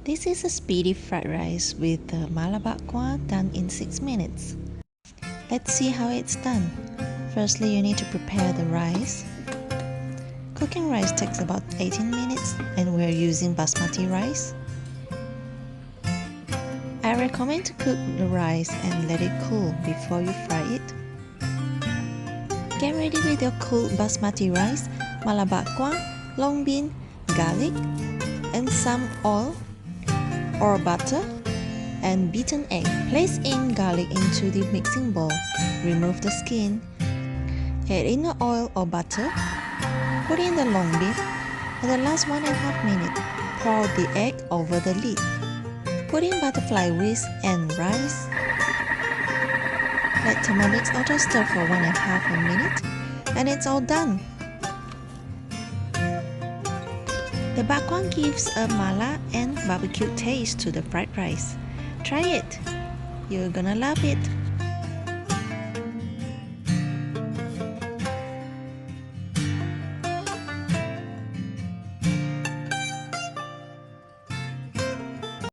This is a speedy fried rice with Mala Bakkwa done in 6 minutes. Let's see how it's done. Firstly, you need to prepare the rice. Cooking rice takes about 18 minutes and we're using basmati rice. I recommend to cook the rice and let it cool before you fry it. Get ready with your cooled basmati rice, Mala Bakkwa, long bean, garlic, and some oil or butter and beaten egg. Place in garlic into the mixing bowl. Remove the skin. Add in the oil or butter. Put in the long bean. For the last 1.5 minutes, pour the egg over the lid. Put in butterfly whisk and rice. Let Thermomix auto stir for 1.5 minutes and it's all done. The bakkwa gives a mala and barbecue taste to the fried rice. Try it. You're gonna love it.